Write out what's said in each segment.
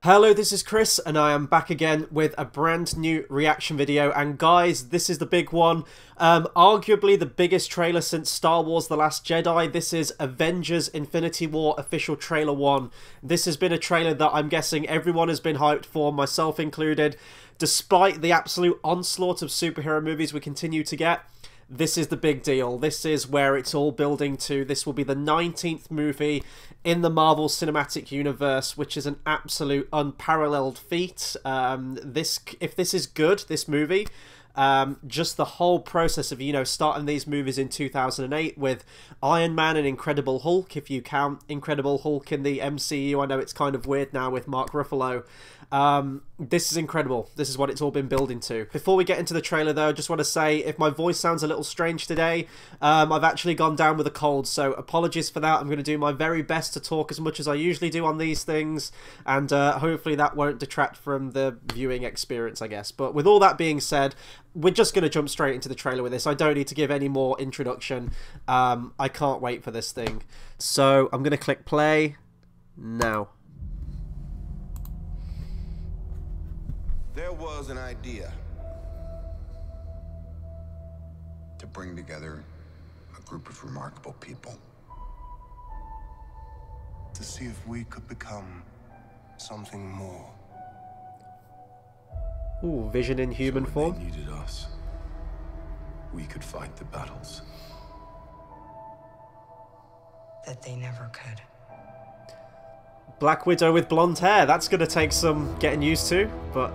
Hello, this is Chris, and I am back again with a brand new reaction video. And guys, this is the big one. Arguably the biggest trailer since Star Wars The Last Jedi. This is Avengers Infinity War official trailer 1. This has been a trailer that I'm guessing everyone has been hyped for, myself included. Despite the absolute onslaught of superhero movies we continue to get, this is the big deal. This is where it's all building to. This will be the 19th movie in the Marvel Cinematic Universe, which is an absolute unparalleled feat. If this is good, this movie, just the whole process of, starting these movies in 2008 with Iron Man and Incredible Hulk, if you count Incredible Hulk in the MCU. I know it's kind of weird now with Mark Ruffalo. This is incredible. This is what it's all been building to. Before we get into the trailer though, I just want to say if my voice sounds a little strange today, I've actually gone down with a cold, so apologies for that. I'm going to do my very best to talk as much as I usually do on these things, and hopefully that won't detract from the viewing experience, I guess. But with all that being said, we're just going to jump straight into the trailer with this. I don't need to give any more introduction. I can't wait for this thing. So I'm going to click play now. There was an idea to bring together a group of remarkable people to see if we could become something more. Ooh, Vision in human form. They needed us. We could fight the battles that they never could. Black Widow with blonde hair. That's going to take some getting used to, but...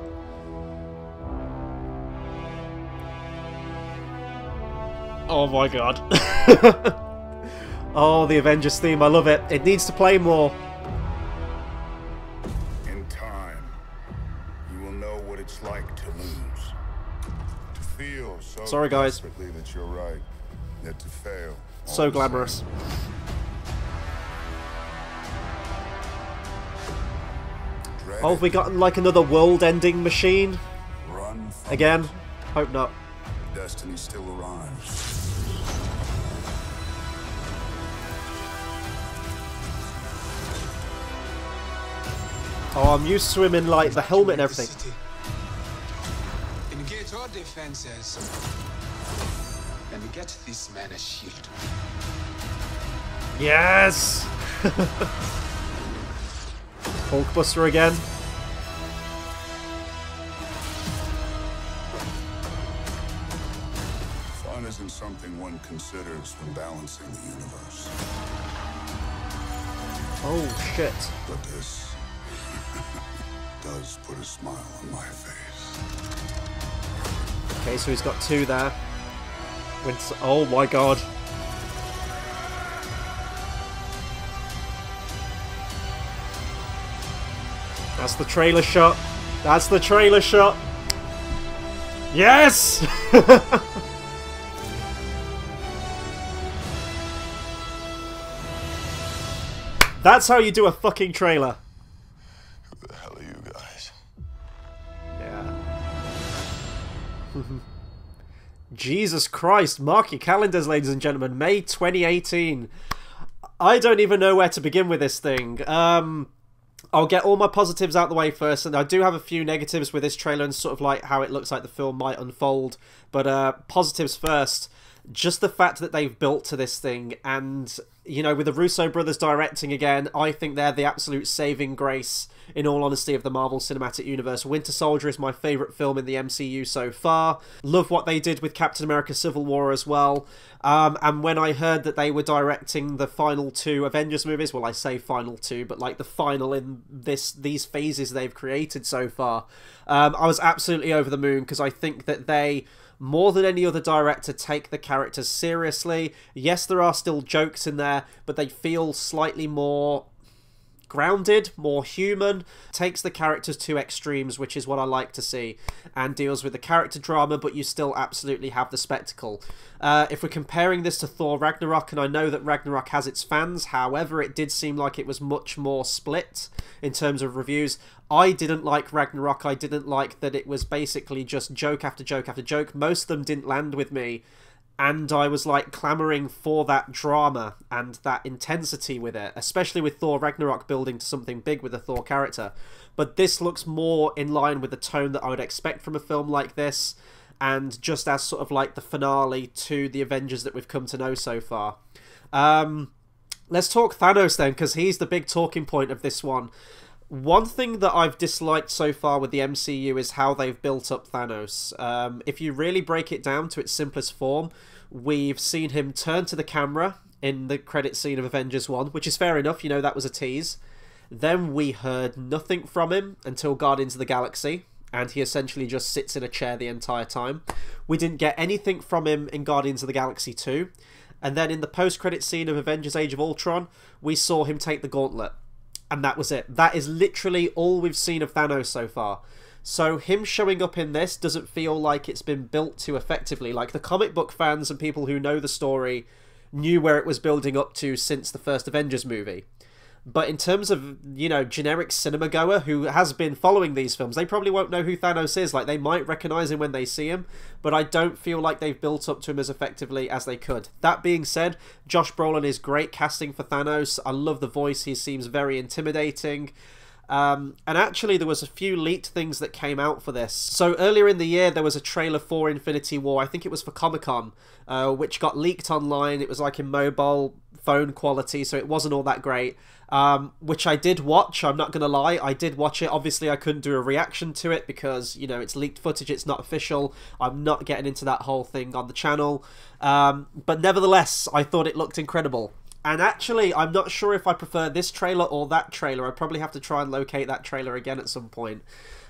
Oh my god. Oh, the Avengers theme. I love it. It needs to play more. In time, you will know what it's like to lose. To feel so sorry, guys. desperately that you're right, yet to fail. So glamorous. Oh, have we gotten like another world-ending machine? Run again? Hope not. Destiny still arrives. Oh, I'm used to him in like the helmet and everything. Engage all defenses and get this man a shield. Yes! Hulkbuster again. Fun isn't something one considers when balancing the universe. Oh shit. But this does put a smile on my face. Okay, so he's got two there. Oh my god. That's the trailer shot. That's the trailer shot. Yes! That's how you do a fucking trailer. Who the hell are you guys? Yeah. Jesus Christ. Mark your calendars, ladies and gentlemen. May 2018. I don't even know where to begin with this thing. I'll get all my positives out the way first, and I do have a few negatives with this trailer and sort of like how it looks like the film might unfold. But positives first. Just the fact that they've built to this thing, and, with the Russo brothers directing again, I think they're the absolute saving grace, in all honesty, of the Marvel Cinematic Universe. Winter Soldier is my favourite film in the MCU so far. Love what they did with Captain America Civil War as well. And when I heard that they were directing the final 2 Avengers movies, well, I say final 2, but like the final in these phases they've created so far, I was absolutely over the moon, because I think that they, more than any other director, take the characters seriously. Yes, there are still jokes in there, but they feel slightly more grounded, more human, takes the characters to extremes, which is what I like to see, and deals with the character drama, but you still absolutely have the spectacle. If we're comparing this to Thor Ragnarok, and I know that Ragnarok has its fans, however, it did seem like it was much more split in terms of reviews. I didn't like Ragnarok. I didn't like that it was basically just joke after joke after joke. Most of them didn't land with me. and I was like clamoring for that drama and that intensity with it, especially with Thor Ragnarok building to something big with the Thor character. But this looks more in line with the tone that I would expect from a film like this, and just as sort of like the finale to the Avengers that we've come to know so far. Let's talk Thanos then, because he's the big talking point of this one. One thing that I've disliked so far with the MCU is how they've built up Thanos. If you really break it down to its simplest form, we've seen him turn to the camera in the credit scene of Avengers 1, which is fair enough, you know, that was a tease. Then we heard nothing from him until Guardians of the Galaxy, and he essentially just sits in a chair the entire time. We didn't get anything from him in Guardians of the Galaxy 2, and then in the post-credit scene of Avengers Age of Ultron, we saw him take the gauntlet. And that was it. That is literally all we've seen of Thanos so far. So him showing up in this doesn't feel like it's been built too effectively. Like, the comic book fans and people who know the story knew where it was building up to since the first Avengers movie. But in terms of, you know, generic cinema goer who has been following these films, they probably won't know who Thanos is. Like, they might recognise him when they see him, but I don't feel like they've built up to him as effectively as they could. That being said, Josh Brolin is great casting for Thanos. I love the voice. He seems very intimidating. And actually, there was a few leaked things that came out for this. So earlier in the year, there was a trailer for Infinity War. I think it was for Comic-Con, which got leaked online. It was like in mobile phone quality, so it wasn't all that great. Which I did watch, I'm not going to lie, I did watch it. Obviously, I couldn't do a reaction to it because, you know, it's leaked footage, it's not official. I'm not getting into that whole thing on the channel. But nevertheless, I thought it looked incredible. And actually, I'm not sure if I prefer this trailer or that trailer. I probably have to try and locate that trailer again at some point.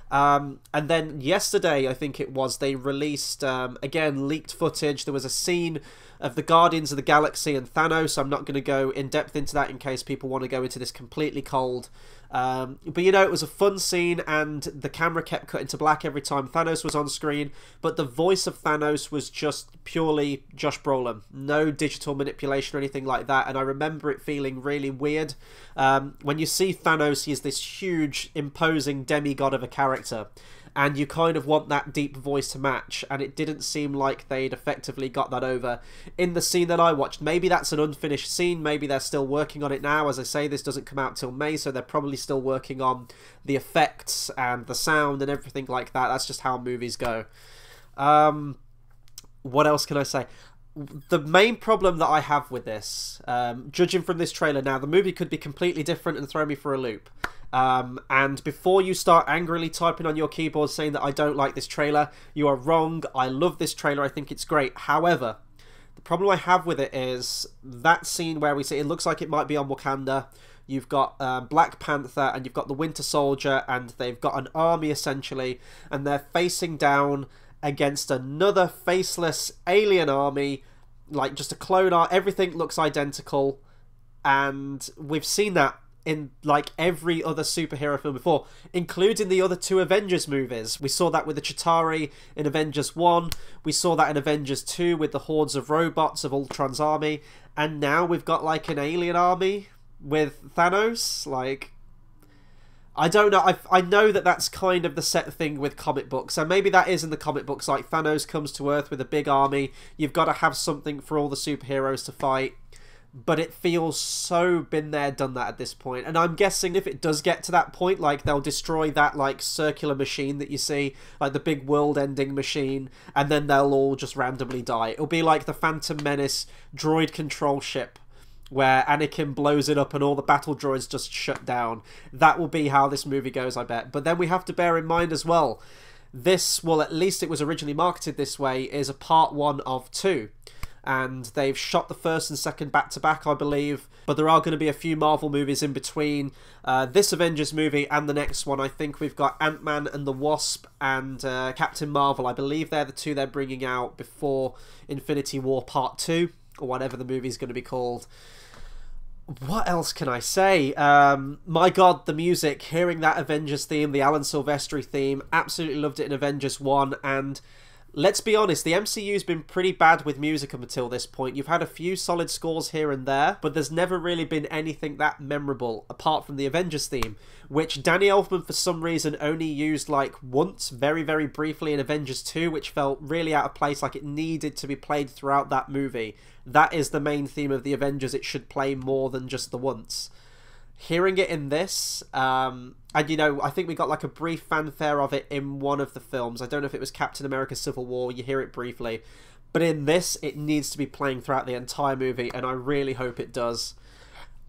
And then yesterday, I think it was, they released, again, leaked footage. There was a scene of the Guardians of the Galaxy and Thanos. I'm not going to go in depth into that in case people want to go into this completely cold. But, you know, it was a fun scene, and the camera kept cutting to black every time Thanos was on screen. But the voice of Thanos was just purely Josh Brolin. No digital manipulation or anything like that. And I remember it feeling really weird. When you see Thanos, he's this huge, imposing demigod of a character. And you kind of want that deep voice to match, and it didn't seem like they'd effectively got that over in the scene that I watched. Maybe that's an unfinished scene, maybe they're still working on it now. As I say, this doesn't come out till May, so they're probably still working on the effects and the sound and everything like that. That's just how movies go. What else can I say? The main problem that I have with this, judging from this trailer now, the movie could be completely different and throw me for a loop. And before you start angrily typing on your keyboard saying that I don't like this trailer, you are wrong. I love this trailer. I think it's great. However, the problem I have with it is that scene where we see it looks like it might be on Wakanda. You've got Black Panther and you've got the Winter Soldier, and they've got an army essentially, and they're facing down against another faceless alien army, like just a clone art. Everything looks identical, and we've seen that in like every other superhero film before, including the other two Avengers movies. We saw that with the Chitauri in Avengers 1, we saw that in Avengers 2 with the hordes of robots of Ultron's army, and now we've got like an alien army with Thanos. Like, I don't know. I know that that's kind of the set thing with comic books, and maybe that is in the comic books. Like, Thanos comes to Earth with a big army. You've got to have something for all the superheroes to fight. But it feels so been there, done that at this point. And I'm guessing if it does get to that point, like, they'll destroy that, like, circular machine that you see, like the big world-ending machine, and then they'll all just randomly die. It'll be like the Phantom Menace droid control ship, where Anakin blows it up and all the battle droids just shut down. That will be how this movie goes, I bet. But then we have to bear in mind as well, this, well, at least it was originally marketed this way, is a part 1 of 2. And they've shot the first and second back-to-back, I believe. But there are going to be a few Marvel movies in between this Avengers movie and the next one. I think we've got Ant-Man and the Wasp and Captain Marvel. I believe they're the two they're bringing out before Infinity War Part 2, or whatever the movie's going to be called. What else can I say? My god, the music. Hearing that Avengers theme, the Alan Silvestri theme, absolutely loved it in Avengers 1, and Let's be honest, the MCU's been pretty bad with music up until this point. You've had a few solid scores here and there, but there's never really been anything that memorable, apart from the Avengers theme, which Danny Elfman for some reason only used like once, very, very briefly in Avengers 2, which felt really out of place, like it needed to be played throughout that movie. That is the main theme of the Avengers, it should play more than just the once. Hearing it in this, and you know, I think we got like a brief fanfare of it in one of the films. I don't know if it was Captain America Civil War, you hear it briefly. But in this, it needs to be playing throughout the entire movie, and I really hope it does.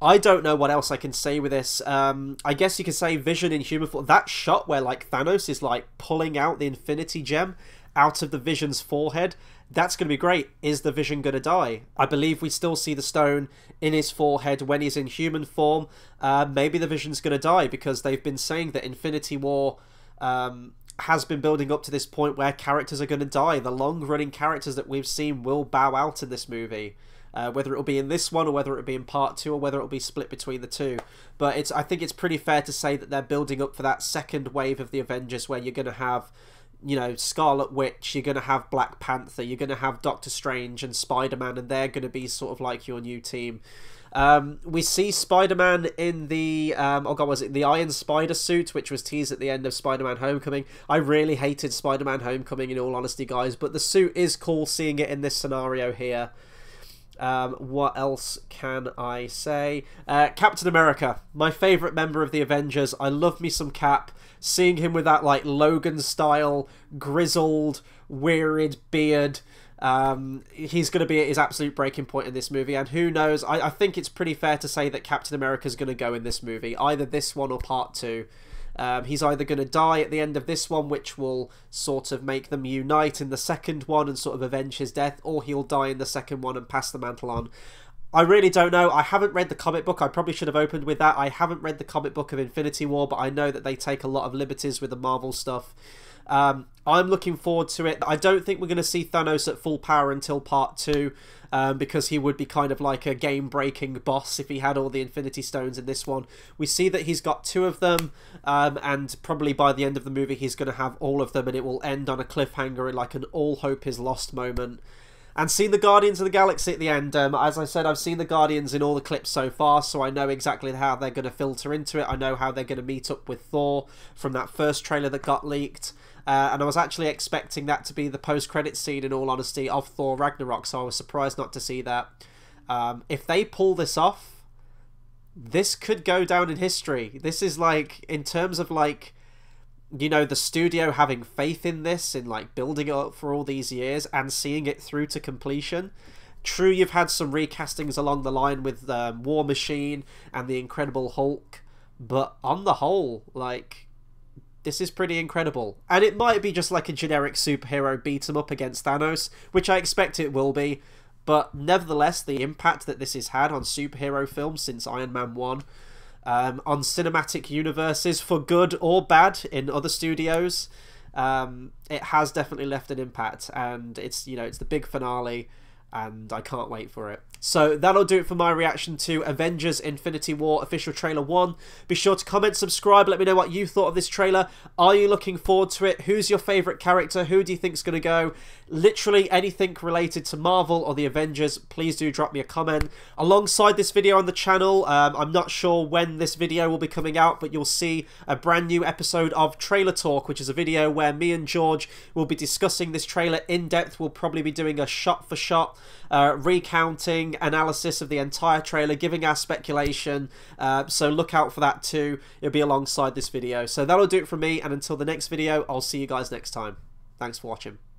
I don't know what else I can say with this. I guess you could say Vision in human form. That shot where like Thanos is like pulling out the Infinity Gem out of the Vision's forehead, that's going to be great. Is the Vision going to die? I believe we still see the stone in his forehead when he's in human form. Maybe the Vision's going to die, because they've been saying that Infinity War has been building up to this point where characters are going to die. The long-running characters that we've seen will bow out in this movie. Whether it'll be in this one, or whether it'll be in part 2, or whether it'll be split between the two. But I think it's pretty fair to say that they're building up for that second wave of the Avengers, where you're going to have, you know, Scarlet Witch, you're going to have Black Panther, you're going to have Doctor Strange and Spider-Man, and they're going to be sort of like your new team. We see Spider-Man in the, oh god, was it the Iron Spider suit, which was teased at the end of Spider-Man Homecoming. I really hated Spider-Man Homecoming, in all honesty, guys, but the suit is cool seeing it in this scenario here. What else can I say? Captain America, my favourite member of the Avengers. I love me some Cap. Seeing him with that like Logan-style, grizzled, weird beard. He's going to be at his absolute breaking point in this movie, and who knows, I think it's pretty fair to say that Captain America's going to go in this movie, either this one or part 2. He's either going to die at the end of this one, which will sort of make them unite in the second one and sort of avenge his death, or he'll die in the second one and pass the mantle on. I really don't know. I haven't read the comic book. I probably should have opened with that. I haven't read the comic book of Infinity War, but I know that they take a lot of liberties with the Marvel stuff. I'm looking forward to it. I don't think we're going to see Thanos at full power until part 2, because he would be kind of like a game-breaking boss if he had all the Infinity Stones in this one. We see that he's got 2 of them, and probably by the end of the movie he's going to have all of them, and it will end on a cliffhanger in like an all hope is lost moment. And seeing the Guardians of the Galaxy at the end, as I said, I've seen the Guardians in all the clips so far, so I know exactly how they're going to filter into it. I know how they're going to meet up with Thor from that first trailer that got leaked. And I was actually expecting that to be the post-credit scene, in all honesty, of Thor Ragnarok, so I was surprised not to see that. If they pull this off, this could go down in history. This is like, in terms of like, you know, the studio having faith in this, in like building it up for all these years and seeing it through to completion. True, you've had some recastings along the line with War Machine and the Incredible Hulk, but on the whole, like, this is pretty incredible. And it might be just like a generic superhero beat 'em up against Thanos, which I expect it will be, but nevertheless, the impact that this has had on superhero films since Iron Man 1, on cinematic universes, for good or bad, in other studios, it has definitely left an impact, and it's, you know, it's the big finale, and I can't wait for it. So that'll do it for my reaction to Avengers Infinity War official trailer 1. Be sure to comment, subscribe, let me know what you thought of this trailer. Are you looking forward to it? Who's your favourite character? Who do you think's going to go? Literally anything related to Marvel or the Avengers, please do drop me a comment. Alongside this video on the channel, I'm not sure when this video will be coming out, but you'll see a brand new episode of Trailer Talk, which is a video where me and George will be discussing this trailer in depth. We'll probably be doing a shot-for-shot recounting analysis of the entire trailer, giving our speculation, so look out for that too. It'll be alongside this video. So that'll do it from me, and until the next video, I'll see you guys next time. Thanks for watching.